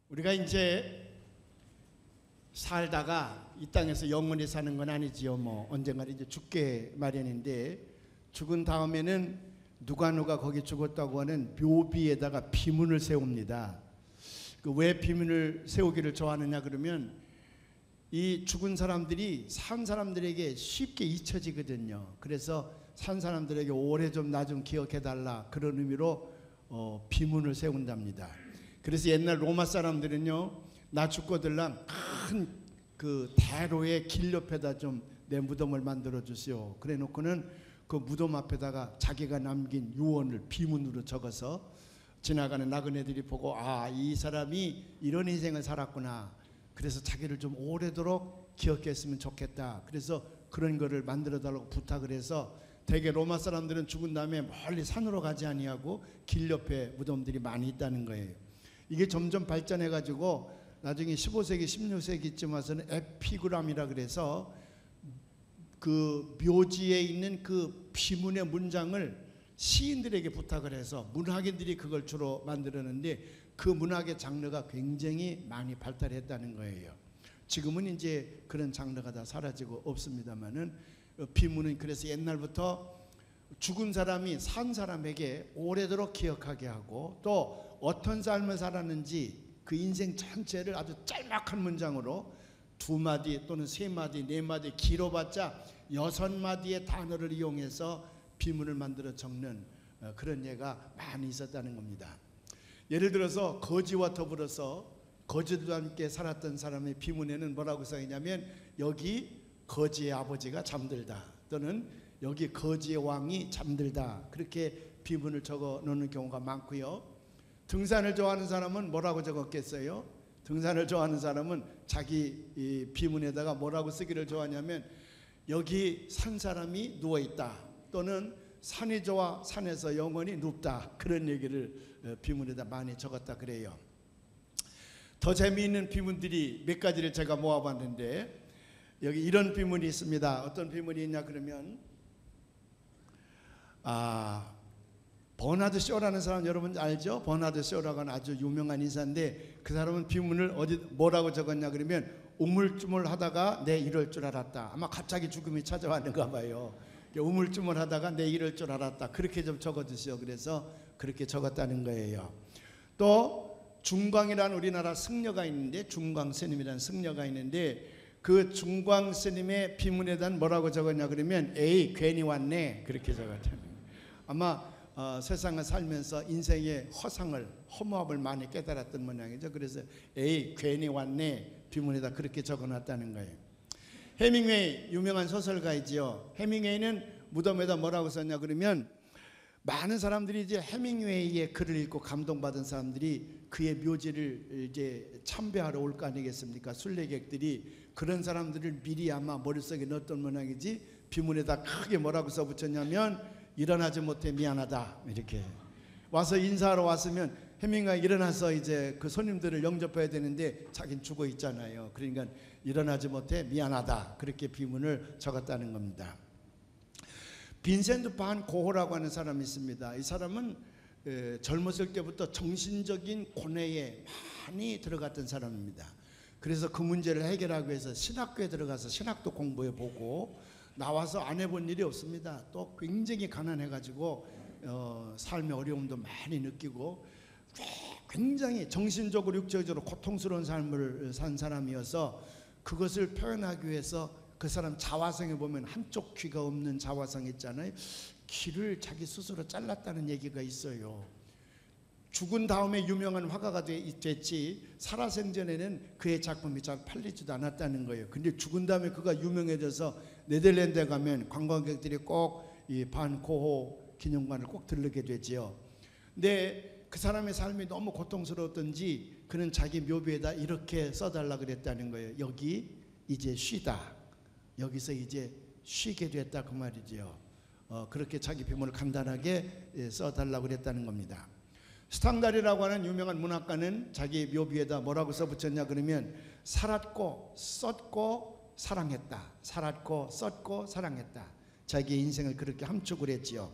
우리가 이제 살다가 이 땅에서 영원히 사는 건 아니지요. 뭐 언젠가 이제 죽게 마련인데, 죽은 다음에는 누가 거기 죽었다고 하는 묘비에다가 비문을 세웁니다. 왜 비문을 세우기를 좋아하느냐 그러면, 이 죽은 사람들이 산 사람들에게 쉽게 잊혀지거든요. 그래서 산 사람들에게 오래 좀 나 좀 기억해달라, 그런 의미로 비문을 세운답니다. 그래서 옛날 로마 사람들은요, 나 죽거들랑 큰 그 대로의 길 옆에다 좀 내 무덤을 만들어 주시오. 그래 놓고는 그 무덤 앞에다가 자기가 남긴 유언을 비문으로 적어서 지나가는 나그네들이 보고, 아, 이 사람이 이런 인생을 살았구나, 그래서 자기를 좀 오래도록 기억했으면 좋겠다, 그래서 그런 거를 만들어 달라고 부탁을 해서, 대개 로마 사람들은 죽은 다음에 멀리 산으로 가지 아니하고 길 옆에 무덤들이 많이 있다는 거예요. 이게 점점 발전해 가지고 나중에 15세기 16세기쯤 와서는 에피그람이라 그래서 그 묘지에 있는 그 비문의 문장을 시인들에게 부탁을 해서 문학인들이 그걸 주로 만들었는데, 그 문학의 장르가 굉장히 많이 발달했다는 거예요. 지금은 이제 그런 장르가 다 사라지고 없습니다만은, 비문은 그래서 옛날부터 죽은 사람이 산 사람에게 오래도록 기억하게 하고, 또 어떤 삶을 살았는지 그 인생 전체를 아주 짤막한 문장으로 2마디 또는 3마디, 4마디, 길어봤자 6마디의 단어를 이용해서 비문을 만들어 적는 그런 예가 많이 있었다는 겁니다. 예를 들어서 거지와 더불어서 거지들과 함께 살았던 사람의 비문에는 뭐라고 써있냐면, 여기 거지의 아버지가 잠들다, 또는 여기 거지의 왕이 잠들다, 그렇게 비문을 적어 놓는 경우가 많고요. 등산을 좋아하는 사람은 뭐라고 적었겠어요? 등산을 좋아하는 사람은 자기 비문에다가 뭐라고 쓰기를 좋아하냐면, 여기 산 사람이 누워있다, 또는 산이 좋아 산에서 영원히 눕다, 그런 얘기를 비문에다 많이 적었다 그래요. 더 재미있는 비문들이 몇 가지를 제가 모아봤는데, 여기 이런 비문이 있습니다. 어떤 비문이 있냐 그러면, 버나드 쇼라는 사람 여러분 알죠? 버나드 쇼라고 하는 아주 유명한 인사인데, 그 사람은 비문을 뭐라고 적었냐 그러면, 우물쭈물하다가 내 이럴 줄 알았다. 아마 갑자기 죽음이 찾아왔는가 봐요. 우물쭈물하다가 내 이럴 줄 알았다, 그렇게 좀 적어주시오. 그래서 그렇게 적었다는 거예요. 또 중광이라는 우리나라 승려가 있는데, 중광 스님이라는 승려가 있는데, 그 중광 스님의 비문에다 뭐라고 적었냐 그러면, 에이 괜히 왔네, 그렇게 적었다는 거예요. 아마 세상을 살면서 인생의 허무함을 많이 깨달았던 모양이죠. 그래서 에이 괜히 왔네 비문에다 그렇게 적어놨다는 거예요. 해밍웨이 유명한 소설가이지요. 해밍웨이는 무덤에다 뭐라고 썼냐 그러면, 많은 사람들이 이제 해밍웨이의 글을 읽고 감동받은 사람들이 그의 묘지를 이제 참배하러 올 거 아니겠습니까? 순례객들이 그런 사람들을 미리 아마 머릿속에 넣었던 모양이지, 비문에다 크게 뭐라고 써붙였냐면, 일어나지 못해 미안하다, 이렇게 와서 인사하러 왔으면 해밍웨이가 일어나서 이제 그 손님들을 영접해야 되는데 자기는 죽어 있잖아요. 그러니까 일어나지 못해 미안하다, 그렇게 비문을 적었다는 겁니다. 빈센트 반 고호라고 하는 사람이 있습니다. 이 사람은 젊었을 때부터 정신적인 고뇌에 많이 들어갔던 사람입니다. 그래서 그 문제를 해결하기 위해서 신학교에 들어가서 신학도 공부해보고 나와서 안 해본 일이 없습니다. 또 굉장히 가난해가지고 삶의 어려움도 많이 느끼고 굉장히 정신적으로 육체적으로 고통스러운 삶을 산 사람이어서, 그것을 표현하기 위해서 그 사람 자화성에 보면 한쪽 귀가 없는 자화성 있잖아요. 귀를 자기 스스로 잘랐다는 얘기가 있어요. 죽은 다음에 유명한 화가가 됐지, 살아생전에는 그의 작품이 잘 팔리지도 않았다는 거예요. 근데 죽은 다음에 그가 유명해져서 네덜란드에 가면 관광객들이 꼭 이 반 고호 기념관을 꼭 들르게 되지요. 근데 그 사람의 삶이 너무 고통스러웠던지 그는 자기 묘비에다 이렇게 써달라 그랬다는 거예요. 여기 이제 쉬다, 여기서 이제 쉬게 됐다, 그 말이지요. 그렇게 자기 비문을 간단하게 써달라고 그랬다는 겁니다. 스탕달이라고 하는 유명한 문학가는 자기 묘비에다 뭐라고 써붙였냐 그러면, 살았고 썼고 사랑했다, 살았고 썼고 사랑했다, 자기의 인생을 그렇게 함축을 했지요.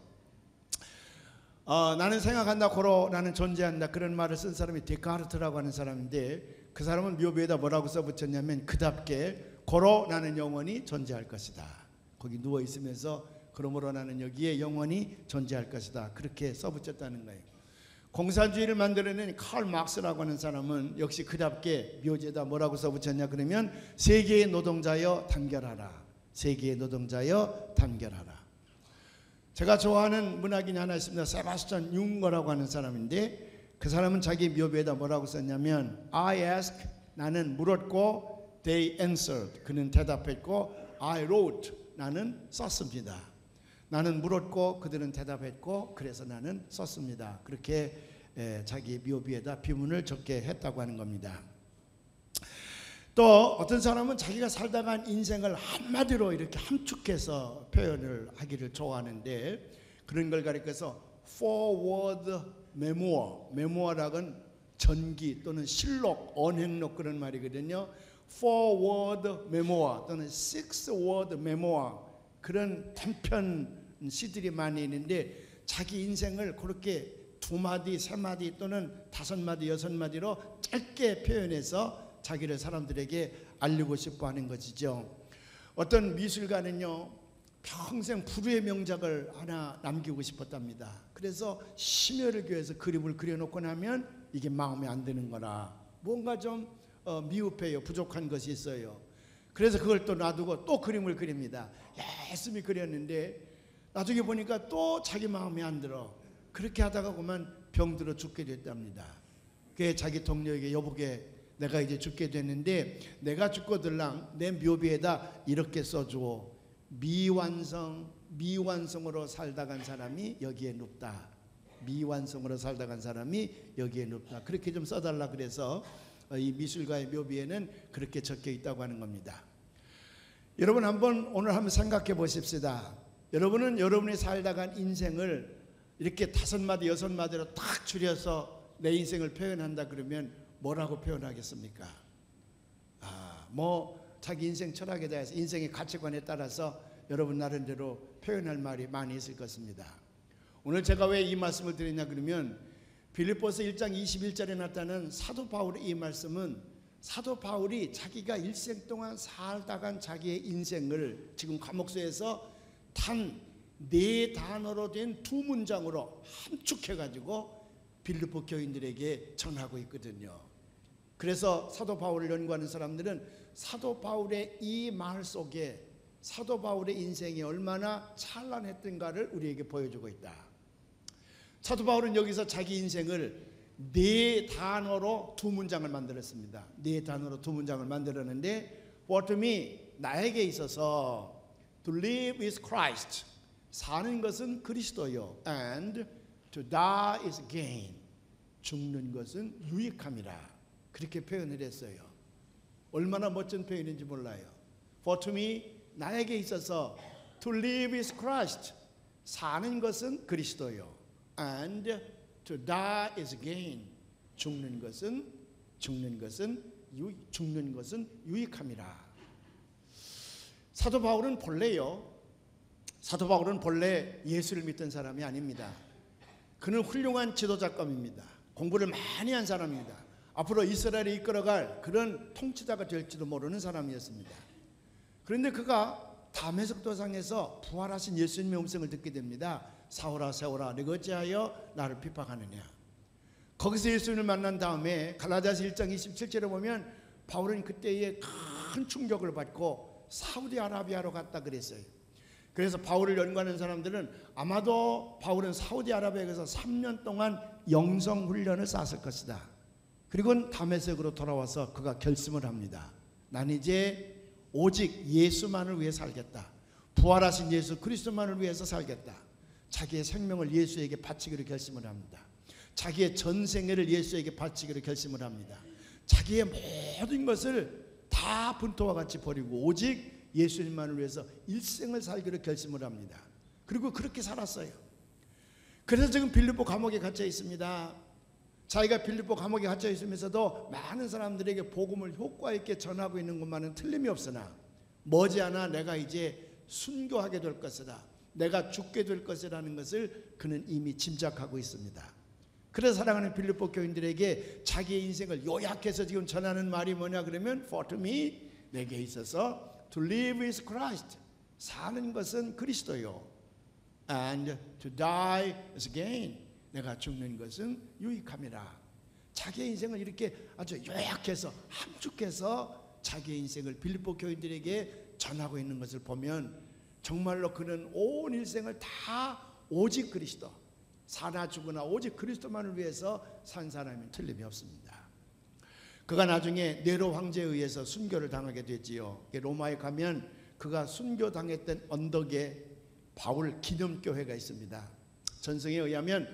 나는 생각한다, 고로 나는 존재한다, 그런 말을 쓴 사람이 데카르트라고 하는 사람인데, 그 사람은 묘비에다 뭐라고 써붙였냐면 그답게 고로 나는 영원히 존재할 것이다. 거기 누워 있으면서 그러므로 나는 여기에 영원히 존재할 것이다, 그렇게 써붙였다는 거예요. 공산주의를 만들어낸 칼 막스라고 하는 사람은 역시 그답게 묘지에다 뭐라고 써붙였냐 그러면 세계의 노동자여 단결하라, 세계의 노동자여 단결하라. 제가 좋아하는 문학인이 하나 있습니다. 세바스찬 융거라고 하는 사람인데, 그 사람은 자기 묘비에다 뭐라고 썼냐면 I asked, 나는 물었고, they answered, 그는 대답했고, I wrote, 나는 썼습니다. 나는 물었고 그들은 대답했고, 그래서 나는 썼습니다. 그렇게 자기 묘비에다 비문을 적게 했다고 하는 겁니다. 또 어떤 사람은 자기가 살다간 인생을 한마디로 이렇게 함축해서 표현을 하기를 좋아하는데, 그런 걸 가리켜서 forward memoir, memoir락은 전기 또는 실록, 언행록 그런 말이거든요. forward memoir 또는 six word memoir, 그런 단편 시들이 많이 있는데, 자기 인생을 그렇게 두 마디, 세 마디 또는 다섯 마디, 여섯 마디로 짧게 표현해서 자기를 사람들에게 알리고 싶어 하는 것이죠. 어떤 미술가는요, 평생 불후의 명작을 하나 남기고 싶었답니다. 그래서 심혈을 기해서 그림을 그려놓고 나면 이게 마음에 안 드는 거라, 뭔가 좀 미흡해요, 부족한 것이 있어요. 그래서 그걸 또 놔두고 또 그림을 그립니다. 열심히 그렸는데 나중에 보니까 또 자기 마음에 안 들어. 그렇게 하다가 그만 병들어 죽게 됐답니다. 그게 자기 동료에게, 여보게 내가 이제 죽게 됐는데 내가 죽거들랑 내 묘비에다 이렇게 써줘. 미완성으로 살다간 사람이 여기에 눕다. 미완성으로 살다간 사람이 여기에 눕다. 그렇게 좀 써달라 그래서 이 미술가의 묘비에는 그렇게 적혀 있다고 하는 겁니다. 여러분 오늘 한번 생각해 보십시다. 여러분은 여러분이 살다간 인생을 이렇게 다섯 마디, 여섯 마디로 딱 줄여서 내 인생을 표현한다 그러면 뭐라고 표현하겠습니까? 자기 인생 철학에 대해서, 인생의 가치관에 따라서 여러분 나름대로 표현할 말이 많이 있을 것입니다. 오늘 제가 왜 이 말씀을 드리냐 그러면, 빌립보서 1장 21절에 나타난 사도 바울의 이 말씀은 사도 바울이 자기가 일생 동안 살다간 자기의 인생을 지금 감옥소에서 단 4단어로 된 2문장으로 함축해가지고 빌립보 교인들에게 전하고 있거든요. 그래서 사도 바울을 연구하는 사람들은 사도 바울의 이 말 속에 사도 바울의 인생이 얼마나 찬란했던가를 우리에게 보여주고 있다. 사도 바울은 여기서 자기 인생을 4단어로 2문장을 만들었습니다. 4단어로 2문장을 만들었는데, For to me, 나에게 있어서 to live is Christ, 사는 것은 그리스도요, and to die is gain, 죽는 것은 유익함이라, 그렇게 표현을 했어요. 얼마나 멋진 표현인지 몰라요. For to me, 나에게 있어서 to live is Christ, 사는 것은 그리스도요, and to die is gain, 죽는 것은 유익함이라. 사도 바울은 본래 예수를 믿던 사람이 아닙니다. 그는 훌륭한 지도자감입니다. 공부를 많이 한 사람입니다. 앞으로 이스라엘을 이끌어갈 그런 통치자가 될지도 모르는 사람이었습니다. 그런데 그가 다메섹 도상에서 부활하신 예수님의 음성을 듣게 됩니다. 사울아 사울아 내가 어찌하여 나를 핍박하느냐. 거기서 예수님을 만난 다음에 갈라디아서 1장 27절에 보면 바울은 그때에 큰 충격을 받고 사우디아라비아로 갔다 그랬어요. 그래서 바울을 연구하는 사람들은 아마도 바울은 사우디아라비아에서 3년 동안 영성훈련을 쌓았을 것이다. 그리고 다메섹으로 돌아와서 그가 결심을 합니다. 난 이제 오직 예수만을 위해 살겠다. 부활하신 예수 그리스도만을 위해서 살겠다. 자기의 생명을 예수에게 바치기로 결심을 합니다. 자기의 전생애를 예수에게 바치기로 결심을 합니다. 자기의 모든 것을 다 분토와 같이 버리고 오직 예수님만을 위해서 일생을 살기로 결심을 합니다. 그리고 그렇게 살았어요. 그래서 지금 빌립보 감옥에 갇혀 있습니다. 자기가 빌립보 감옥에 갇혀 있으면서도 많은 사람들에게 복음을 효과 있게 전하고 있는 것만은 틀림이 없으나, 머지않아 내가 이제 순교하게 될 것이다. 내가 죽게 될 것이라는 것을 그는 이미 짐작하고 있습니다. 그래서 사랑하는 빌립보 교인들에게 자기의 인생을 요약해서 지금 전하는 말이 뭐냐 그러면 For to me, 내게 있어서 To live is Christ, 사는 것은 그리스도요, And to die is gain, 내가 죽는 것은 유익함이라. 자기의 인생을 이렇게 아주 요약해서 함축해서 자기의 인생을 빌립보 교인들에게 전하고 있는 것을 보면 정말로 그는 온 일생을 다 오직 그리스도, 사나 죽으나 오직 그리스도만을 위해서 산 사람이 틀림이 없습니다. 그가 나중에 네로 황제에 의해서 순교를 당하게 되지요. 로마에 가면 그가 순교당했던 언덕에 바울 기념교회가 있습니다. 전승에 의하면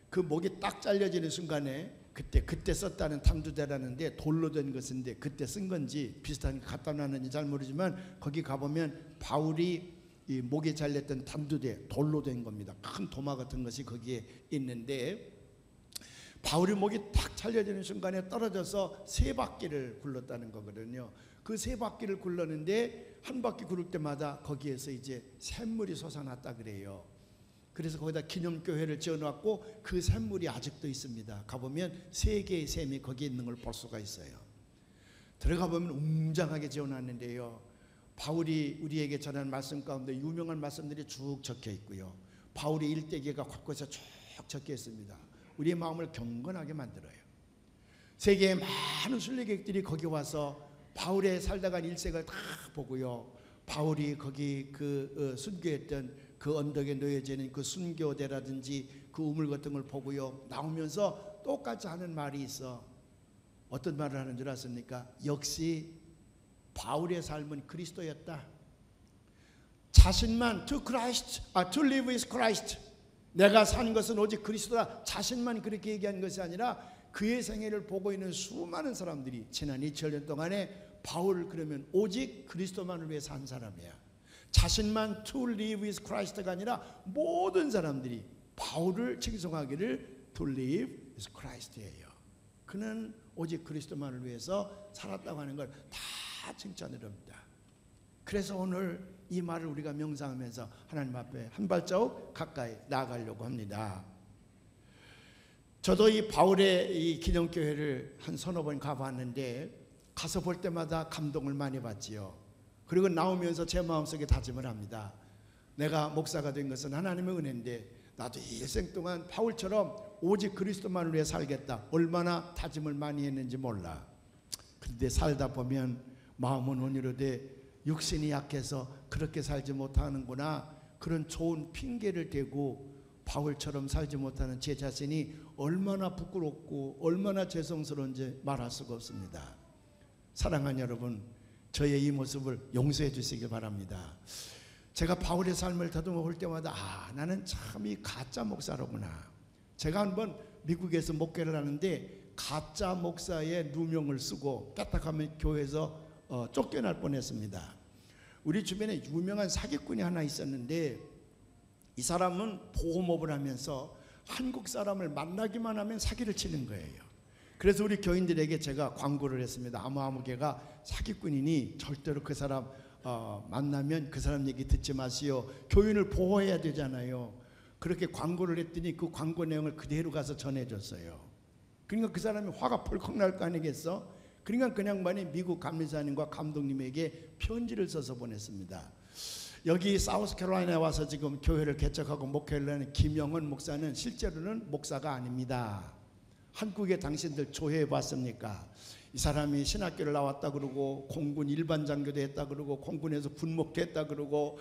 그 목이 딱 잘려지는 순간에 그때 썼다는 탐두대라는데 돌로 된 것인데 그때 쓴 건지 비슷한 게 갖다 놨는지 잘 모르지만 거기 가보면 바울이 이 목에 잘렸던 담두대 돌로 된 겁니다. 큰 도마 같은 것이 거기에 있는데 바울이 목이 탁 잘려지는 순간에 떨어져서 3바퀴를 굴렀다는 거거든요. 그 3바퀴를 굴렀는데 한 바퀴 굴을 때마다 거기에서 이제 샘물이 솟아났다 그래요. 그래서 거기다 기념교회를 지어놨고 그 샘물이 아직도 있습니다. 가보면 3개의 샘이 거기에 있는 걸 볼 수가 있어요. 들어가 보면 웅장하게 지어놨는데요, 바울이 우리에게 전한 말씀 가운데 유명한 말씀들이 쭉 적혀 있고요, 바울의 일대기가 곳곳에 쭉 적혀 있습니다. 우리의 마음을 경건하게 만들어요. 세계의 많은 순례객들이 거기 와서 바울의 살다간 일생을 다 보고요, 바울이 거기 순교했던 그 언덕에 놓여져 있는 그 순교대라든지 그 우물 같은 걸 보고요, 나오면서 똑같이 하는 말이 있어. 어떤 말을 하는 줄 아십니까? 역시 바울의 삶은 그리스도였다. 자신만 to live is Christ, 내가 사는 것은 오직 그리스도다. 자신만 그렇게 얘기한 것이 아니라 그의 생애를 보고 있는 수많은 사람들이 지난 2000년 동안에 바울 그러면 오직 그리스도만을 위해 산 사람이야. 자신만 to live is Christ가 아니라 모든 사람들이 바울을 칭송하기를 to live is Christ예요. 그는 오직 그리스도만을 위해서 살았다고 하는 걸 다 칭찬을 합니다. 그래서 오늘 이 말을 우리가 명상하면서 하나님 앞에 한 발자국 가까이 나아가려고 합니다. 저도 이 바울의 이 기념교회를 한 서너 번 가봤는데 가서 볼 때마다 감동을 많이 받지요. 그리고 나오면서 제 마음속에 다짐을 합니다. 내가 목사가 된 것은 하나님의 은혜인데 나도 일생 동안 바울처럼 오직 그리스도만을 위해 살겠다. 얼마나 다짐을 많이 했는지 몰라. 그런데 살다 보면 마음은 온유로되 육신이 약해서 그렇게 살지 못하는구나, 그런 좋은 핑계를 대고 바울처럼 살지 못하는 제 자신이 얼마나 부끄럽고 얼마나 죄송스러운지 말할 수가 없습니다. 사랑하는 여러분, 저의 이 모습을 용서해 주시기 바랍니다. 제가 바울의 삶을 더듬어 볼 때마다 나는 참 이 가짜 목사로구나. 제가 한번 미국에서 목회를 하는데 가짜 목사의 누명을 쓰고 까딱하면 교회에서 쫓겨날 뻔했습니다. 우리 주변에 유명한 사기꾼이 하나 있었는데 이 사람은 보험업을 하면서 한국 사람을 만나기만 하면 사기를 치는 거예요. 그래서 우리 교인들에게 제가 광고를 했습니다. 아무개가 사기꾼이니 절대로 그 사람 만나면 그 사람 얘기 듣지 마시오. 교인을 보호해야 되잖아요. 그렇게 광고를 했더니 그 광고 내용을 그대로 가서 전해줬어요. 그러니까 그 사람이 화가 펄컥 날 거 아니겠어? 그러니까 그 양반이 미국 감리사님과 감독님에게 편지를 써서 보냈습니다. 여기 사우스캐롤라이나에 와서 지금 교회를 개척하고 목회를 하는 김영원 목사는 실제로는 목사가 아닙니다. 한국에 당신들 조회해 봤습니까? 이 사람이 신학교를 나왔다 그러고 공군 일반 장교도 했다 그러고 공군에서 군목도 했다 그러고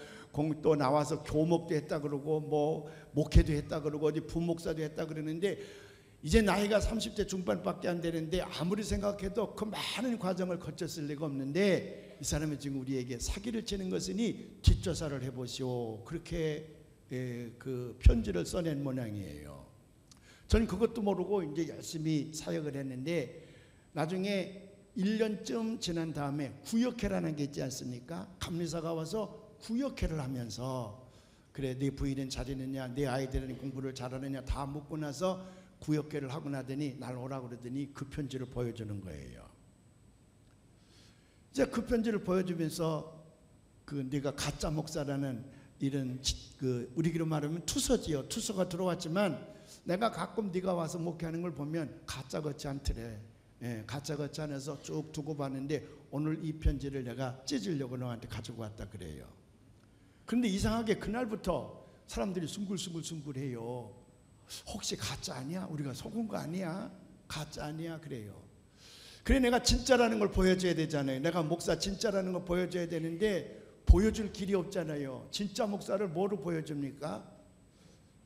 또 나와서 교목도 했다 그러고 뭐 목회도 했다 그러고 어디 부목사도 했다 그러는데 이제 나이가 30대 중반밖에 안 되는데 아무리 생각해도 그 많은 과정을 거쳤을 리가 없는데 이 사람이 지금 우리에게 사기를 치는 것이니 뒷조사를 해보시오. 그렇게 그 편지를 써낸 모양이에요. 저는 그것도 모르고 이제 열심히 사역을 했는데 나중에 1년쯤 지난 다음에 구역회라는 게 있지 않습니까? 감리사가 와서 구역회를 하면서 그래 네 부인은 잘 있느냐, 네 아이들은 공부를 잘하느냐 다 묻고 나서 구역회를 하고 나더니 날 오라고 그러더니 그 편지를 보여주는 거예요. 이제 그 편지를 보여주면서 그 네가 가짜 목사라는 이런 우리기로 말하면 투서지요. 투서가 들어왔지만 내가 가끔 네가 와서 목회하는 걸 보면 가짜 같지 않더래. 예, 가짜 같지 않아서 쭉 두고 봤는데 오늘 이 편지를 내가 찢으려고 너한테 가지고 왔다 그래요. 그런데 이상하게 그날부터 사람들이 숭글숭글해요. 혹시 가짜 아니야? 우리가 속은 거 아니야? 가짜 아니야? 그래요. 그래 내가 진짜라는 걸 보여줘야 되잖아요. 내가 목사 진짜라는 걸 보여줘야 되는데 보여줄 길이 없잖아요. 진짜 목사를 뭐로 보여줍니까?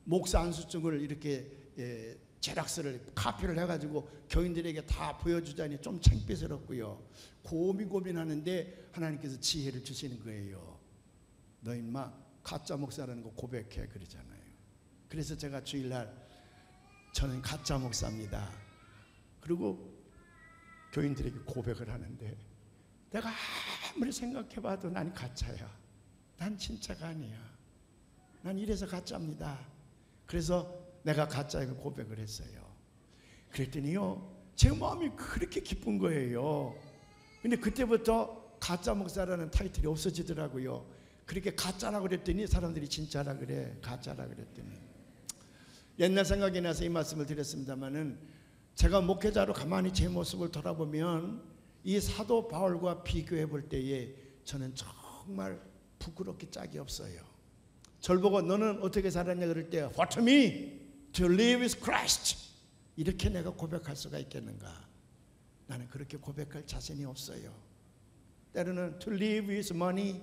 목사 안수증을 이렇게 제락스를 카피를 해가지고 교인들에게 다 보여주자니 좀 창피스럽고요. 고민하는데 하나님께서 지혜를 주시는 거예요. 너 임마 가짜 목사라는 거 고백해 그러잖아요. 그래서 제가 주일날 저는 가짜 목사입니다. 그리고 교인들에게 고백을 하는데 내가 아무리 생각해봐도 난 가짜야. 난 진짜가 아니야. 난 이래서 가짜입니다. 그래서 내가 가짜이고 고백을 했어요. 그랬더니요 제 마음이 그렇게 기쁜 거예요. 근데 그때부터 가짜 목사라는 타이틀이 없어지더라고요. 그렇게 가짜라고 그랬더니 사람들이 진짜라 그래. 가짜라 그랬더니 옛날 생각이 나서 이 말씀을 드렸습니다마는 제가 목회자로 가만히 제 모습을 돌아보면 이 사도 바울과 비교해 볼 때에 저는 정말 부끄럽게 짝이 없어요. 절 보고 너는 어떻게 살았냐 그럴 때 For to me to live is Christ 이렇게 내가 고백할 수가 있겠는가? 나는 그렇게 고백할 자신이 없어요. 때로는 to live is money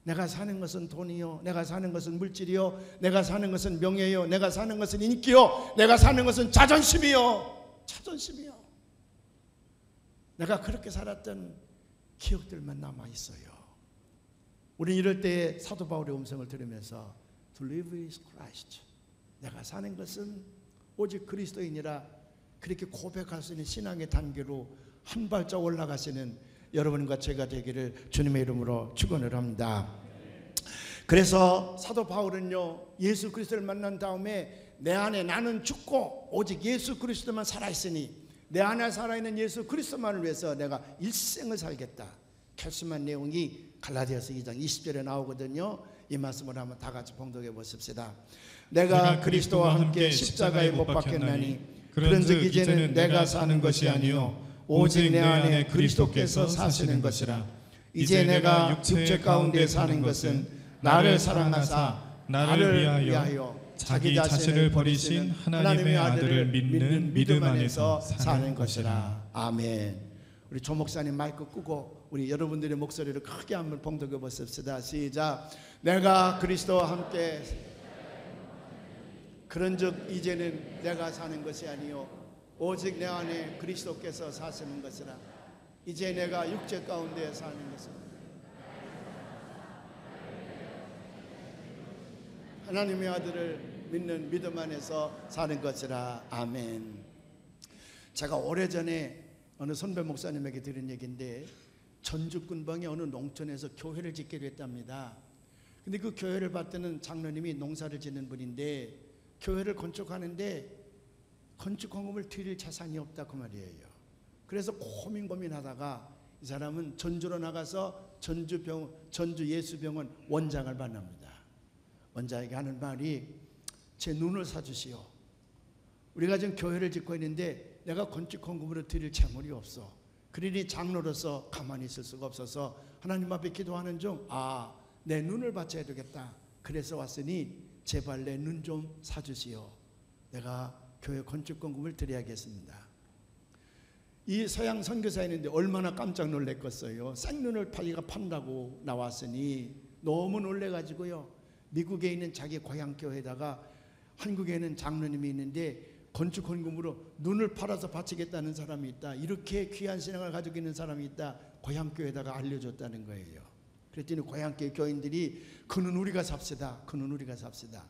내가 사는 것은 돈이요, 내가 사는 것은 물질이요, 내가 사는 것은 명예요, 내가 사는 것은 인기요, 내가 사는 것은 자존심이요. 자존심이요. 내가 그렇게 살았던 기억들만 남아있어요. 우리는 이럴 때 사도 바울의 음성을 들으면서 To live is Christ 내가 사는 것은 오직 그리스도인이라 그렇게 고백할 수 있는 신앙의 단계로 한 발짝 올라가시는 여러분과 제가 되기를 주님의 이름으로 축원을 합니다. 그래서 사도 바울은요 예수 그리스도를 만난 다음에 내 안에 나는 죽고 오직 예수 그리스도만 살아있으니 내 안에 살아있는 예수 그리스도만을 위해서 내가 일생을 살겠다 결심한 내용이 갈라디아서 2장 20절에 나오거든요. 이 말씀을 한번 다 같이 봉독해 보십시다. 내가 그리스도와 함께 십자가에 못 박혔나니 그런즉 이제는 내가 사는 것이 아니요 오직 내 안에 그리스도께서 사시는 것이라. 이제 내가 육체 가운데 사는 것은 나를 사랑하사 나를 위하여 자기 자신을 버리신 하나님의 아들을 믿는 믿음 안에서 사는 것이라. 아멘. 우리 조 목사님 마이크 끄고 우리 여러분들의 목소리를 크게 한번 봉독해 보십시다. 시작. 내가 그리스도와 함께 그런즉 이제는 내가 사는 것이 아니요 오직 내 안에 그리스도께서 사시는 것이라. 이제 내가 육체 가운데 사는 것은 하나님의 아들을 믿는 믿음 안에서 사는 것이라. 아멘. 제가 오래전에 어느 선배 목사님에게 들은 얘기인데 전주 근방의 어느 농촌에서 교회를 짓게 됐답니다. 근데 그 교회를 봤더니 장로님이 농사를 짓는 분인데 교회를 건축하는데 건축 헌금을 드릴 자산이 없다 그 말이에요. 그래서 고민하다가 이 사람은 전주로 나가서 전주 예수병원 원장을 만납니다. 원장에게 하는 말이 제 눈을 사주시오. 우리가 지금 교회를 짓고 있는데 내가 건축 헌금으로 드릴 재물이 없어. 그러니 장로로서 가만히 있을 수가 없어서 하나님 앞에 기도하는 중 내 눈을 바쳐야 되겠다. 그래서 왔으니 제발 내 눈 좀 사주시오. 내가 교회 건축건금을 드려야겠습니다. 이 서양 선교사였는데 얼마나 깜짝 놀랐겠어요. 생눈을 자기가 판다고 나왔으니 너무 놀래가지고요 미국에 있는 자기 고향 교회에다가 한국에 있는 장로님이 있는데 건축헌금으로 눈을 팔아서 바치겠다는 사람이 있다. 이렇게 귀한 신앙을 가지고 있는 사람이 있다. 고향 교회에다가 알려줬다는 거예요. 그랬더니 고향 교회 교인들이 그는 우리가 삽시다. 그는 우리가 삽시다.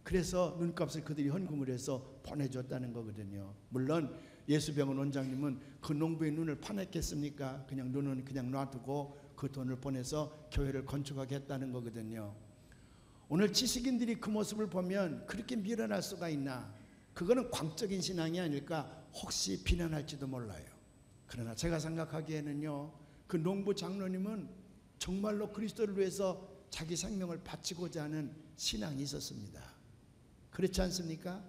그래서 눈값을 그들이 헌금을 해서 보내줬다는 거거든요. 물론 예수병원 원장님은 그 농부의 눈을 파냈겠습니까? 그냥 눈은 그냥 놔두고 그 돈을 보내서 교회를 건축하게 했다는 거거든요. 오늘 지식인들이 그 모습을 보면 그렇게 미련할 수가 있나? 그거는 광적인 신앙이 아닐까 혹시 비난할지도 몰라요. 그러나 제가 생각하기에는요 그 농부 장로님은 정말로 그리스도를 위해서 자기 생명을 바치고자 하는 신앙이 있었습니다. 그렇지 않습니까?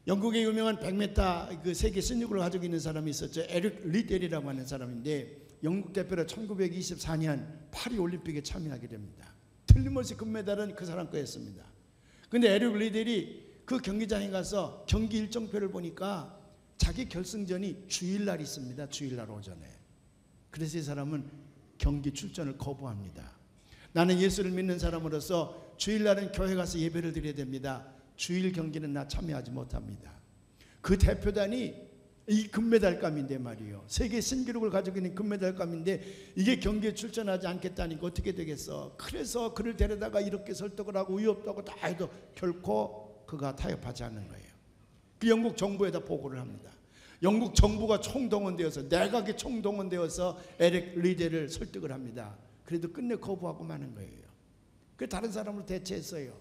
영국의 유명한 100m 그 세계 신기록을 가지고 있는 사람이 있었죠. 에릭 리델이라고 하는 사람인데 영국 대표로 1924년 파리 올림픽에 참여하게 됩니다. 틀림없이 금메달은 그 사람 거였습니다. 근데 에릭 리델이 그 경기장에 가서 경기 일정표를 보니까 자기 결승전이 주일날 있습니다. 주일날 오전에. 그래서 이 사람은 경기 출전을 거부합니다. 나는 예수를 믿는 사람으로서 주일날은 교회 가서 예배를 드려야 됩니다. 주일 경기는 나 참여하지 못합니다. 그 대표단이 이 금메달감인데 말이에요. 세계 신기록을 가지고 있는 금메달감인데 이게 경기에 출전하지 않겠다니까 어떻게 되겠어. 그래서 그를 데려다가 이렇게 설득을 하고 의협도 다 해도 결코 그가 타협하지 않는 거예요. 그 영국 정부에다 보고를 합니다. 영국 정부가 총동원되어서 내각이 총동원되어서 에릭 리델을 설득을 합니다. 그래도 끝내 거부하고 마는 거예요. 그 다른 사람으로 대체했어요.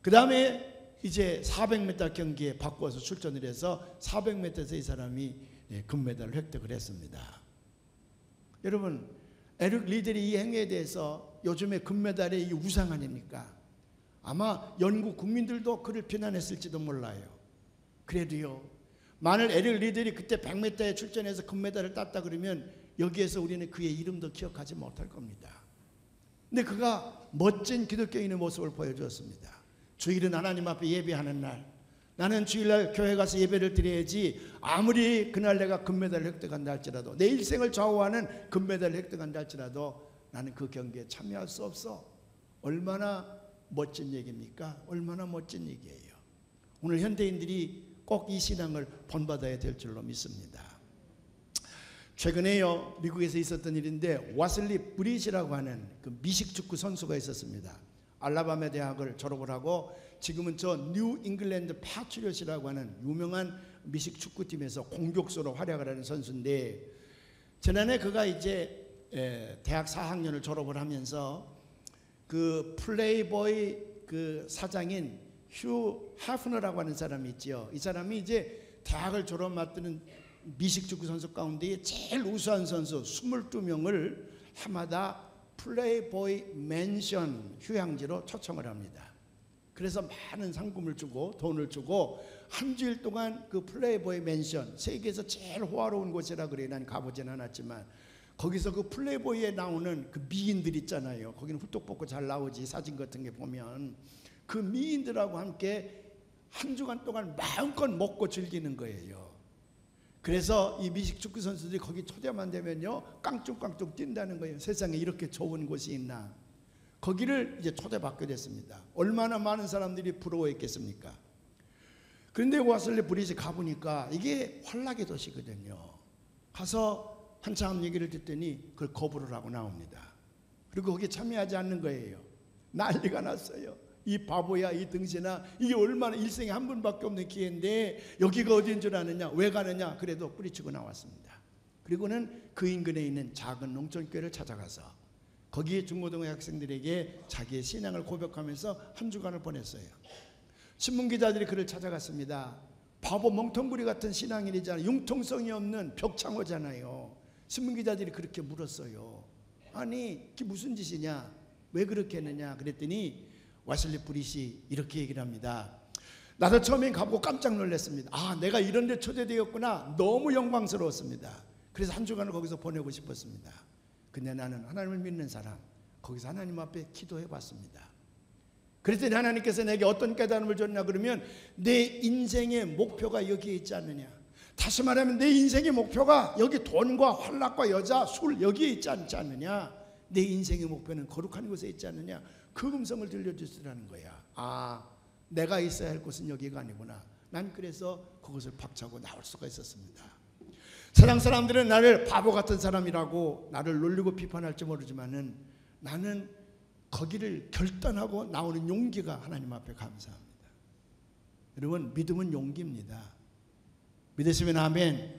그 다음에 이제 400m 경기에 바꿔서 출전을 해서 400m에서 이 사람이 금메달을 획득을 했습니다. 여러분, 에릭 리델이 이 행위에 대해서 요즘에 금메달의 이 우상 아닙니까? 아마 영국 국민들도 그를 비난했을지도 몰라요. 그래도요, 만일 에릭 리델이 그때 100m에 출전해서 금메달을 땄다 그러면 여기에서 우리는 그의 이름도 기억하지 못할 겁니다. 근데 그가 멋진 기독교인의 모습을 보여주었습니다. 주일은 하나님 앞에 예배하는 날, 나는 주일날 교회 가서 예배를 드려야지. 아무리 그날 내가 금메달을 획득한다 할지라도, 내 일생을 좌우하는 금메달을 획득한다 할지라도 나는 그 경기에 참여할 수 없어. 얼마나 멋진 얘기입니까? 얼마나 멋진 얘기예요. 오늘 현대인들이 꼭 이 신앙을 본받아야 될 줄로 믿습니다. 최근에요, 미국에서 있었던 일인데 와슬리 브리시라고 하는 그 미식축구 선수가 있었습니다. 알라바마 대학을 졸업을 하고 지금은 저 뉴 잉글랜드 파트리엇이라고 하는 유명한 미식축구팀에서 공격수로 활약을 하는 선수인데, 지난해 그가 이제 대학 4학년을 졸업을 하면서 그 플레이보이 그 사장인 휴 하프너라고 하는 사람이 있죠. 이 사람이 이제 대학을 졸업 맞드는 미식축구 선수 가운데 제일 우수한 선수 22명을 해마다 플레이보이 맨션 휴양지로 초청을 합니다. 그래서 많은 상금을 주고 돈을 주고 한 주일 동안 그 플레이보이 맨션, 세계에서 제일 호화로운 곳이라 그래요. 난 가보진 않았지만 거기서 그 플레이보이에 나오는 그 미인들 있잖아요. 거기는 훌떡 벗고 잘 나오지, 사진 같은 게 보면. 그 미인들하고 함께 한 주간 동안 마음껏 먹고 즐기는 거예요. 그래서 이 미식축구 선수들이 거기 초대만 되면요 깡충깡충 뛴다는 거예요. 세상에 이렇게 좋은 곳이 있나. 거기를 이제 초대받게 됐습니다. 얼마나 많은 사람들이 부러워했겠습니까? 그런데 와슬리 브리지 가보니까 이게 환락의 도시거든요. 가서 한참 얘기를 듣더니 그걸 거부를 하고 나옵니다. 그리고 거기에 참여하지 않는 거예요. 난리가 났어요. 이 바보야, 이 등신아, 이게 얼마나 일생에 한 번밖에 없는 기회인데 여기가 어디인 줄 아느냐, 왜 가느냐. 그래도 뿌리치고 나왔습니다. 그리고는 그 인근에 있는 작은 농촌교회를 찾아가서 거기에 중고등학교 학생들에게 자기의 신앙을 고백하면서 한 주간을 보냈어요. 신문기자들이 그를 찾아갔습니다. 바보 멍텅구리 같은 신앙인이잖아요. 융통성이 없는 벽창호잖아요. 신문기자들이 그렇게 물었어요. 아니 그게 무슨 짓이냐, 왜 그렇게 했느냐. 그랬더니 와슬리 브리시 이렇게 얘기를 합니다. 나도 처음엔 가보고 깜짝 놀랐습니다. 아, 내가 이런 데 초대되었구나. 너무 영광스러웠습니다. 그래서 한 주간을 거기서 보내고 싶었습니다. 근데 나는 하나님을 믿는 사람, 거기서 하나님 앞에 기도해 봤습니다. 그랬더니 하나님께서 내게 어떤 깨달음을 줬냐 그러면 내 인생의 목표가 여기에 있지 않느냐. 다시 말하면 내 인생의 목표가 여기 돈과 환락과 여자, 술 여기에 있지 않지 않느냐. 내 인생의 목표는 거룩한 곳에 있지 않느냐. 그 음성을 들려주시라는 거야. 아, 내가 있어야 할 곳은 여기가 아니구나. 난 그래서 그것을 박차고 나올 수가 있었습니다. 세상 사람들은 나를 바보 같은 사람이라고 나를 놀리고 비판할지 모르지만은 나는 거기를 결단하고 나오는 용기가 하나님 앞에 감사합니다. 여러분, 믿음은 용기입니다. 믿으시면 아멘.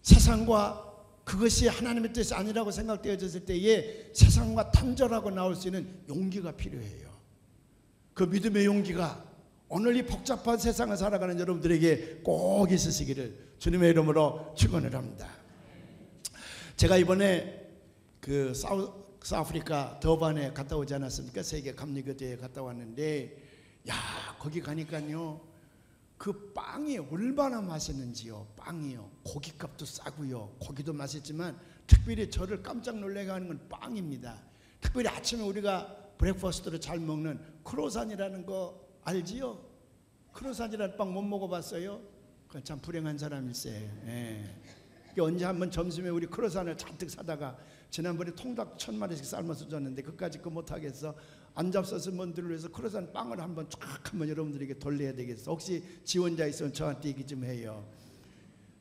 세상과 그것이 하나님의 뜻이 아니라고 생각되어졌을 때에 세상과 단절하고 나올 수 있는 용기가 필요해요. 그 믿음의 용기가 오늘 이 복잡한 세상을 살아가는 여러분들에게 꼭 있으시기를 주님의 이름으로 축원을 합니다. 제가 이번에 그 아프리카 더반에 갔다 오지 않았습니까? 세계 감리교 대회에 갔다 왔는데, 야, 거기 가니까요, 그 빵이 얼마나 맛있는지요. 빵이요, 고기값도 싸고요, 고기도 맛있지만 특별히 저를 깜짝 놀라게 하는 건 빵입니다. 특별히 아침에 우리가 브렉퍼스트로 잘 먹는 크로산이라는 거 알지요? 크로산이라는 빵 못 먹어봤어요? 그건 참 불행한 사람일세. 예. 언제 한번 점심에 우리 크로산을 잔뜩 사다가 지난번에 통닭 1000마리씩 삶아서 줬는데 그까짓 거 못하겠어. 안 잡숴서 분들을 위해서 크로산 빵을 한번 쫙 한번 여러분들에게 돌려야 되겠어. 혹시 지원자 있으면 저한테 얘기 좀 해요.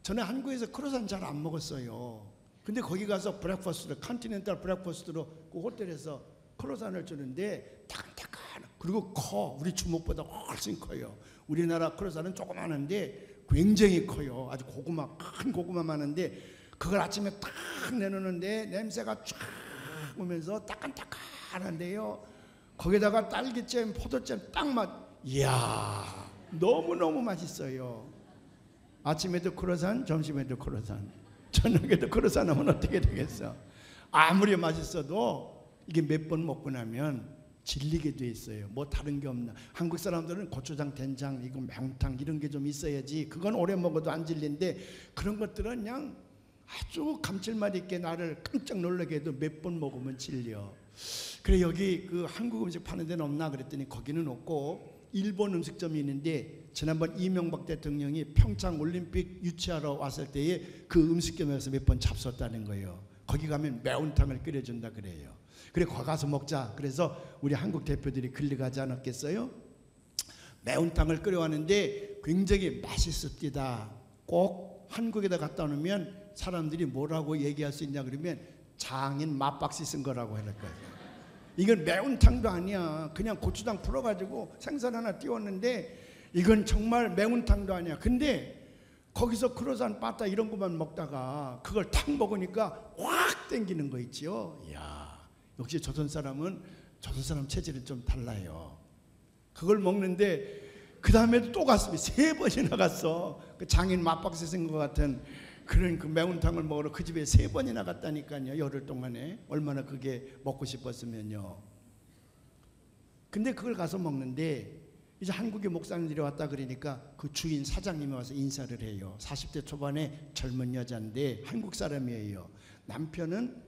저는 한국에서 크로산 잘 안 먹었어요. 근데 거기 가서 브렉퍼스트로, 컨티넨탈 브렉퍼스트로 그 호텔에서 크로산을 주는데 따끈따끈, 그리고 커. 우리 주먹보다 훨씬 커요. 우리나라 크로산은 조그마한데 굉장히 커요. 아주 고구마, 큰 고구마 많은데 그걸 아침에 딱 내놓는데 냄새가 쫙 오면서 따끈따끈한데요, 거기다가 딸기잼, 포도잼 딱 맛, 이야, 너무너무 맛있어요. 아침에도 크로산, 점심에도 크로산, 저녁에도 크로산 하면 어떻게 되겠어? 아무리 맛있어도 이게 몇 번 먹고 나면 질리게 돼 있어요. 뭐 다른 게 없나. 한국 사람들은 고추장, 된장, 이거 명탕 이런 게 좀 있어야지. 그건 오래 먹어도 안 질린데 그런 것들은 그냥 아주 감칠맛 있게 나를 깜짝 놀라게 해도 몇 번 먹으면 질려. 그래, 여기 그 한국 음식 파는 데는 없나 그랬더니 거기는 없고 일본 음식점이 있는데, 지난번 이명박 대통령이 평창 올림픽 유치하러 왔을 때에 그 음식점에서 몇 번 잡섰다는 거예요. 거기 가면 매운탕을 끓여준다 그래요. 그래, 거기 가서 먹자. 그래서 우리 한국 대표들이 끌려가지 않았겠어요? 매운탕을 끓여왔는데 굉장히 맛있습니다. 꼭 한국에다 갖다 놓으면 사람들이 뭐라고 얘기할 수 있냐 그러면 장인 맛박씨 쓴 거라고 할 거예요. 이건 매운탕도 아니야. 그냥 고추장 풀어가지고 생선 하나 띄웠는데 이건 정말 매운탕도 아니야. 근데 거기서 크로산, 빠따 이런 것만 먹다가 그걸 탁 먹으니까 확 땡기는 거 있지요. 이야, 역시 조선 사람은 조선 사람 체질은 좀 달라요. 그걸 먹는데 그 다음에도 또 갔습니다. 3번이나 갔어. 그 장인 맛박씨 쓴 것 같은 그런 그 매운탕을 먹으러 그 집에 3번이나 갔다니까요. 열흘 동안에. 얼마나 그게 먹고 싶었으면요. 근데 그걸 가서 먹는데 이제 한국의 목사님들이 왔다 그러니까 그 주인 사장님이 와서 인사를 해요. 40대 초반의 젊은 여자인데 한국 사람이에요. 남편은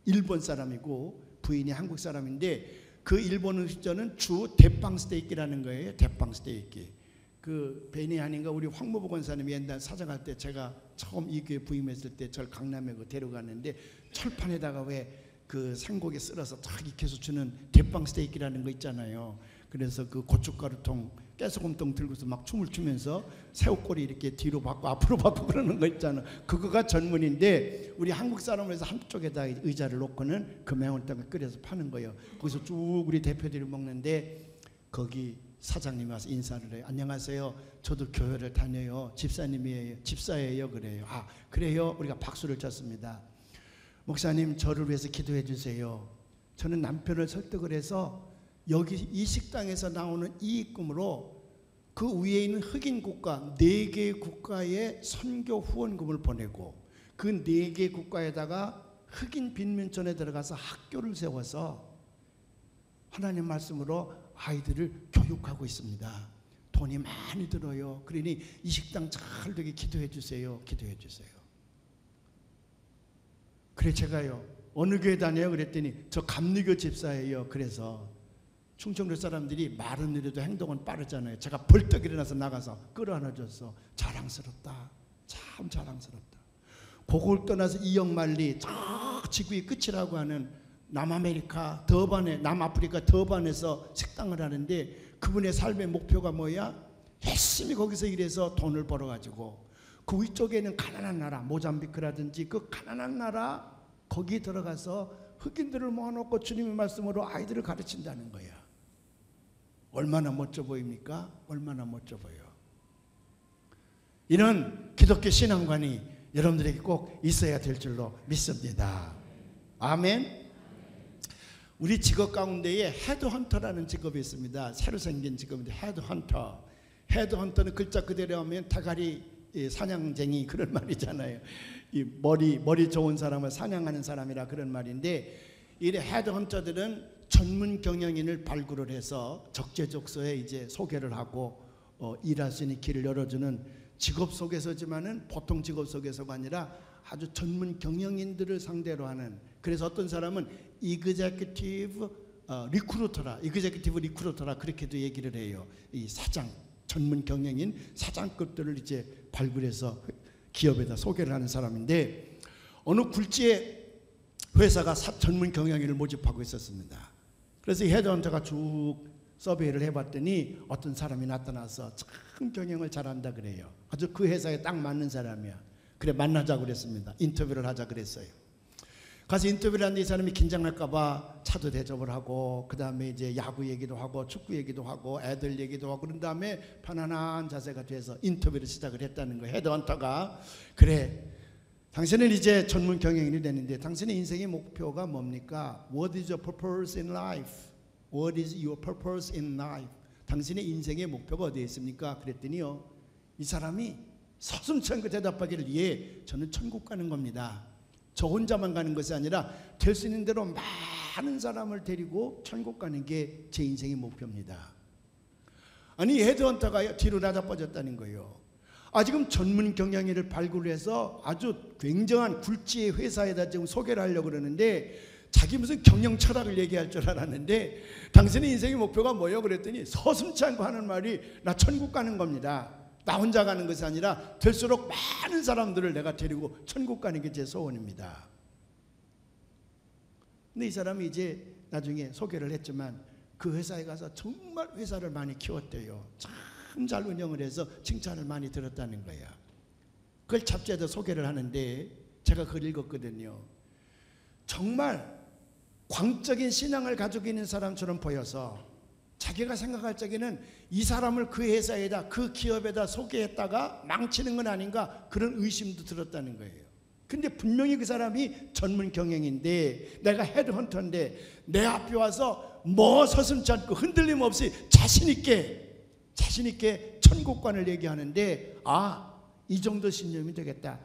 일본 사람이고 부인이 한국 사람인데 그 일본 음식점은 주 대빵 스테이키라는 거예요. 대빵 스테이키. 그 베니 아닌가 우리 황무복 권사님이 옛날 사장할 때 제가 처음 이 교회 부임했을 때 저를 강남에 데려갔는데 철판에다가 왜 그 생고기 쓸어서 탁 익혀서 주는 대빵 스테이키라는 거 있잖아요. 그래서 그 고춧가루통, 깨소금통 들고서 막 춤을 추면서 새우꼬리 이렇게 뒤로 받고 앞으로 받고 그러는 거 있잖아. 그거가 전문인데 우리 한국 사람을 해서 한쪽에다 의자를 놓고는 그 매운탕을 끓여서 파는 거예요. 거기서 쭉 우리 대표들이 먹는데 거기 사장님이 와서 인사를 해요. 안녕하세요. 저도 교회를 다녀요. 집사님이에요. 집사예요. 그래요. 아, 그래요? 우리가 박수를 쳤습니다. 목사님, 저를 위해서 기도해 주세요. 저는 남편을 설득을 해서 여기 이 식당에서 나오는 이익금으로 그 위에 있는 흑인 국가 4개 국가에 선교 후원금을 보내고 그 4개 국가에다가 흑인 빈민촌에 들어가서 학교를 세워서 하나님 말씀으로 아이들을 교육하고 있습니다. 돈이 많이 들어요. 그러니 이 식당 잘 되게 기도해 주세요. 기도해 주세요. 그래, 제가요, 어느 교회 다녀요? 그랬더니 저 감리교 집사예요. 그래서 충청도 사람들이 말은 느려도 행동은 빠르잖아요. 제가 벌떡 일어나서 나가서 끌어안아줬어. 자랑스럽다. 참 자랑스럽다. 그걸 떠나서 이역만리 저 지구의 끝이라고 하는 남아메리카 더반에, 남아프리카 더반에서 식당을 하는데 그분의 삶의 목표가 뭐야? 열심히 거기서 일해서 돈을 벌어가지고 그 위쪽에는 가난한 나라, 모잠비크라든지 그 가난한 나라 거기 들어가서 흑인들을 모아놓고 주님의 말씀으로 아이들을 가르친다는 거야. 얼마나 멋져 보입니까? 얼마나 멋져 보여. 이런 기독교 신앙관이 여러분들에게 꼭 있어야 될 줄로 믿습니다. 아멘. 우리 직업 가운데에 헤드헌터라는 직업이 있습니다. 새로 생긴 직업인데 헤드헌터. 헤드헌터는 글자 그대로 하면 다가리 사냥쟁이 그런 말이잖아요. 이 머리 좋은 사람을 사냥하는 사람이라 그런 말인데 이 헤드헌터들은 전문 경영인을 발굴을 해서 적재적소에 이제 소개를 하고 일할 수 있는 길을 열어주는 직업 속에서지만은 보통 직업 속에서가 아니라 아주 전문 경영인들을 상대로 하는, 그래서 어떤 사람은 이그제큐티브 리크루터라 그렇게도 얘기를 해요. 이 사장, 전문 경영인 사장급들을 이제 발굴해서 기업에다 소개를 하는 사람인데, 어느 굴지의 회사가 전문 경영인을 모집하고 있었습니다. 그래서 헤드헌터가 쭉 서베이를 해봤더니 어떤 사람이 나타나서 참 경영을 잘한다 그래요. 아주 그 회사에 딱 맞는 사람이야. 그래, 만나자고 그랬습니다. 인터뷰를 하자 그랬어요. 가서 인터뷰를 하는데 이 사람이 긴장할까봐 차도 대접을 하고, 그 다음에 이제 야구 얘기도 하고 축구 얘기도 하고 애들 얘기도 하고, 그런 다음에 편안한 자세가 돼서 인터뷰를 시작을 했다는 거예요. 헤드헌터가, 그래, 당신은 이제 전문 경영인이 되는데 당신의 인생의 목표가 뭡니까? What is your purpose in life? What is your purpose in life? 당신의 인생의 목표가 어디에 있습니까? 그랬더니요, 이 사람이 서슴찮게 대답하기를, 예, 저는 천국 가는 겁니다. 저 혼자만 가는 것이 아니라 될 수 있는 대로 많은 사람을 데리고 천국 가는 게 제 인생의 목표입니다. 아니, 헤드헌터가 뒤로 낮아빠졌다는 거예요. 지금 전문 경영인을 발굴해서 아주 굉장한 굴지의 회사에다 지금 소개를 하려고 그러는데, 자기 무슨 경영 철학을 얘기할 줄 알았는데 당신의 인생의 목표가 뭐예요? 그랬더니 서슴지 않고 하는 말이, 나 천국 가는 겁니다. 나 혼자 가는 것이 아니라 될수록 많은 사람들을 내가 데리고 천국 가는 게 제 소원입니다. 근데 이 사람이 이제 나중에 소개를 했지만 그 회사에 가서 정말 회사를 많이 키웠대요. 참 잘 운영을 해서 칭찬을 많이 들었다는 거야. 그걸 잡지에다 소개를 하는데 제가 그걸 읽었거든요. 정말 광적인 신앙을 가지고 있는 사람처럼 보여서 자기가 생각할 적에는 이 사람을 그 회사에다, 그 기업에다 소개했다가 망치는 건 아닌가, 그런 의심도 들었다는 거예요. 근데 분명히 그 사람이 전문 경영인데, 내가 헤드헌터인데 내 앞에 와서 뭐 서슴지 않고 흔들림 없이 자신 있게 천국관을 얘기하는데, 이 정도 신념이 되겠다.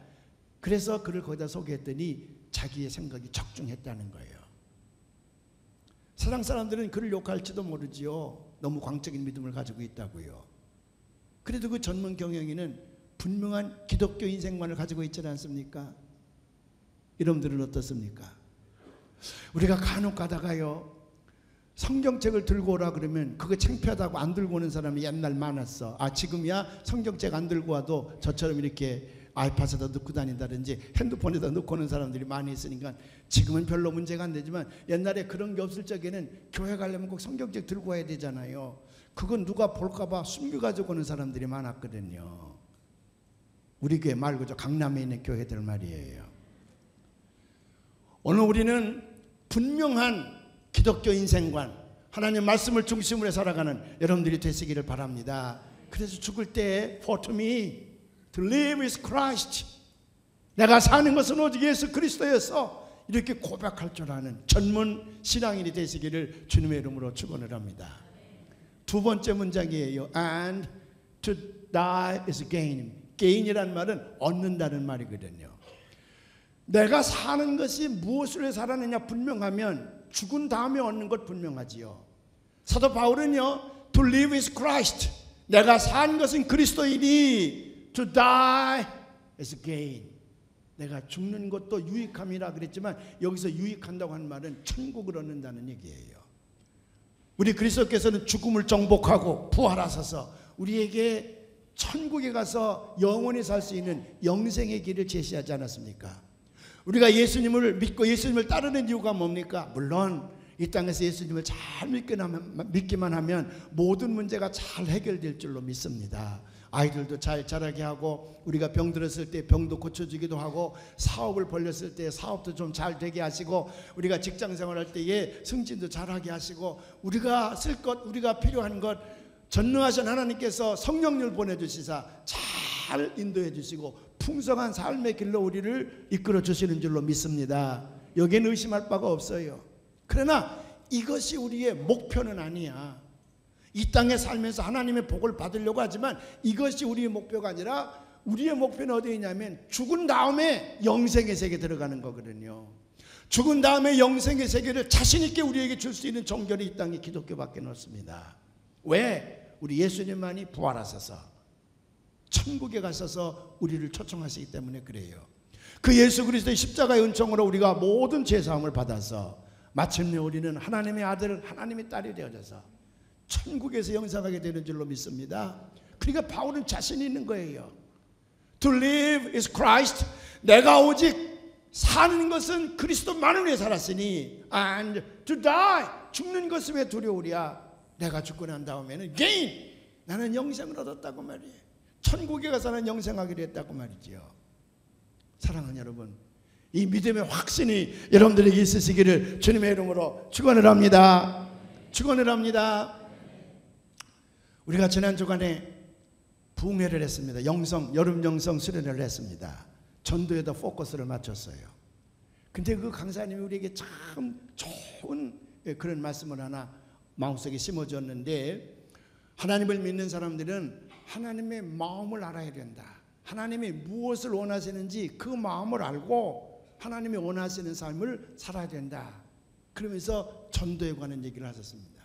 그래서 그를 거기다 소개했더니 자기의 생각이 적중했다는 거예요. 세상 사람들은 그를 욕할지도 모르지요. 너무 광적인 믿음을 가지고 있다고요. 그래도 그 전문 경영인은 분명한 기독교 인생관을 가지고 있지 않습니까? 여러분들은 어떻습니까? 우리가 간혹 가다가요, 성경책을 들고 오라 그러면 그거 창피하다고 안 들고 오는 사람이 옛날 많았어. 지금이야 성경책 안 들고 와도 저처럼 이렇게 아이팟에다 넣고 다닌다든지 핸드폰에다 넣고 오는 사람들이 많이 있으니까 지금은 별로 문제가 안 되지만, 옛날에 그런 게 없을 적에는 교회 가려면 꼭 성경책 들고 와야 되잖아요. 그건 누가 볼까봐 숨겨가지고 오는 사람들이 많았거든요. 우리 교회 말고 저 강남에 있는 교회들 말이에요. 오늘 우리는 분명한 기독교 인생관, 하나님 말씀을 중심으로 살아가는 여러분들이 되시기를 바랍니다. 그래서 죽을 때 For to me to live is Christ, 내가 사는 것은 오직 예수 그리스도였어, 이렇게 고백할 줄 아는 전문 신앙인이 되시기를 주님의 이름으로 축원을 합니다. 두 번째 문장이에요. And to die is gain. gain이란 말은 얻는다는 말이거든요. 내가 사는 것이 무엇으로 살았느냐 분명하면 죽은 다음에 얻는 것 분명하지요. 사도 바울은요, to live is Christ, 내가 산 것은 그리스도이니 to die is gain, 내가 죽는 것도 유익함이라 그랬지만 여기서 유익한다고 하는 말은 천국을 얻는다는 얘기예요. 우리 그리스도께서는 죽음을 정복하고 부활하셔서 우리에게 천국에 가서 영원히 살 수 있는 영생의 길을 제시하지 않았습니까? 우리가 예수님을 믿고 예수님을 따르는 이유가 뭡니까? 물론 이 땅에서 예수님을 잘 믿기만 하면 모든 문제가 잘 해결될 줄로 믿습니다. 아이들도 잘 자라게 하고, 우리가 병 들었을 때 병도 고쳐주기도 하고, 사업을 벌렸을 때 사업도 좀 잘 되게 하시고, 우리가 직장 생활할 때에 승진도 잘하게 하시고, 우리가 쓸 것, 우리가 필요한 것 전능하신 하나님께서 성령님을 보내주시사 잘 인도해 주시고 풍성한 삶의 길로 우리를 이끌어 주시는 줄로 믿습니다. 여기에는 의심할 바가 없어요. 그러나 이것이 우리의 목표는 아니야. 이 땅에 살면서 하나님의 복을 받으려고 하지만 이것이 우리의 목표가 아니라, 우리의 목표는 어디에 있냐면 죽은 다음에 영생의 세계에 들어가는 거거든요. 죽은 다음에 영생의 세계를 자신 있게 우리에게 줄 수 있는 종교는 이 땅에 기독교밖에 없습니다. 왜? 우리 예수님만이 부활하셔서 천국에 가셔서 우리를 초청하시기 때문에 그래요. 그 예수 그리스도의 십자가의 은총으로 우리가 모든 죄사함을 받아서 마침내 우리는 하나님의 아들, 하나님의 딸이 되어져서 천국에서 영생하게 되는 줄로 믿습니다. 그러니까 바울은 자신이 있는 거예요. To live is Christ. 내가 오직 사는 것은 그리스도만을 위해 살았으니, and to die, 죽는 것은 왜 두려우랴. 내가 죽고 난 다음에는 gain, 나는 영생을 얻었다고 말이에요. 천국에 가서는 영생하게 됐다고 말이죠. 사랑하는 여러분, 이 믿음의 확신이 여러분들에게 있으시기를 주님의 이름으로 축원을 합니다. 축원을 합니다. 우리가 지난 주간에 부흥회를 했습니다. 여름 영성 수련회를 했습니다. 전도에다 포커스를 맞췄어요. 근데 그 강사님이 우리에게 참 좋은 그런 말씀을 하나 마음속에 심어줬는데, 하나님을 믿는 사람들은 하나님의 마음을 알아야 된다. 하나님이 무엇을 원하시는지 그 마음을 알고 하나님이 원하시는 삶을 살아야 된다. 그러면서 전도에 관한 얘기를 하셨습니다.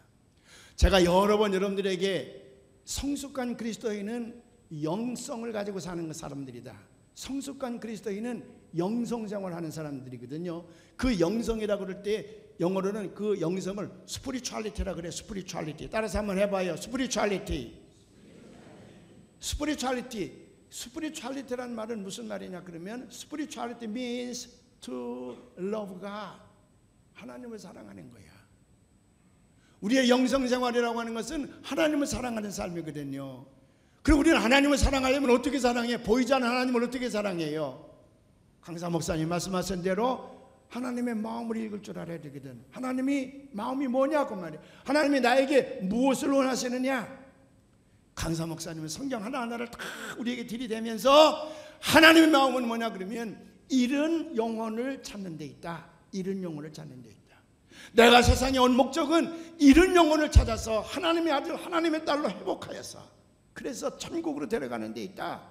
제가 여러 번 여러분들에게 성숙한 그리스도인은 영성을 가지고 사는 사람들이다. 성숙한 그리스도인은 영성생활하는 사람들이거든요. 그 영성이라고 그럴 때 영어로는 그 영성을 스피리추얼리티라 그래요. 스피리추얼리티. 따라서 한번 해봐요. 스피리추얼리티. 스피리추얼리티. 스피리추얼리티라는 말은 무슨 말이냐 그러면, 스피리추얼리티 means to love God. 하나님을 사랑하는 거야. 우리의 영성생활이라고 하는 것은 하나님을 사랑하는 삶이거든요. 그리고 우리는 하나님을 사랑하려면 어떻게 사랑해? 보이지 않는 하나님을 어떻게 사랑해요? 강사 목사님 말씀하신 대로 하나님의 마음을 읽을 줄 알아야 되거든. 하나님이 마음이 뭐냐고 말이에요. 하나님이 나에게 무엇을 원하시느냐? 강사 목사님은 성경 하나하나를 다 우리에게 들이대면서 하나님의 마음은 뭐냐 그러면 잃은 영혼을 찾는 데 있다. 잃은 영혼을 찾는 데 있다. 내가 세상에 온 목적은 잃은 영혼을 찾아서 하나님의 아들, 하나님의 딸로 회복하여서 그래서 천국으로 데려가는 데 있다.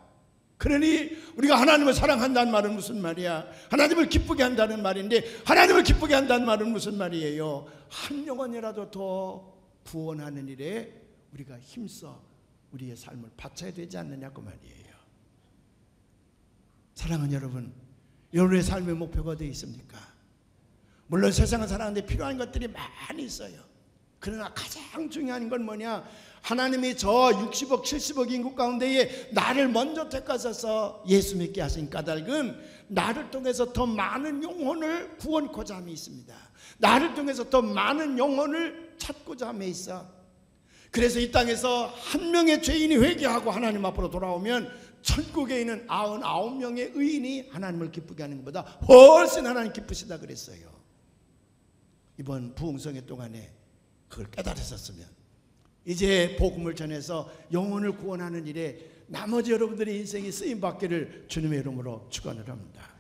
그러니 우리가 하나님을 사랑한다는 말은 무슨 말이야? 하나님을 기쁘게 한다는 말인데, 하나님을 기쁘게 한다는 말은 무슨 말이에요? 한 영혼이라도 더 구원하는 일에 우리가 힘써 우리의 삶을 바쳐야 되지 않느냐고 말이에요. 사랑하는 여러분, 여러분의 삶의 목표가 어디 있습니까? 물론 세상을 살아가는데 필요한 것들이 많이 있어요. 그러나 가장 중요한 건 뭐냐? 하나님이 저 60억 70억 인구 가운데에 나를 먼저 택하셔서 예수 믿게 하신 까닭은 나를 통해서 더 많은 영혼을 구원코자 함에 있습니다. 나를 통해서 더 많은 영혼을 찾고자 함에 있어. 그래서 이 땅에서 한 명의 죄인이 회개하고 하나님 앞으로 돌아오면 천국에 있는 99명의 의인이 하나님을 기쁘게 하는 것보다 훨씬 하나님 기쁘시다 그랬어요. 이번 부흥성회 동안에 그걸 깨달으셨으면 이제 복음을 전해서 영혼을 구원하는 일에 나머지 여러분들의 인생이 쓰임받기를 주님의 이름으로 축원을 합니다.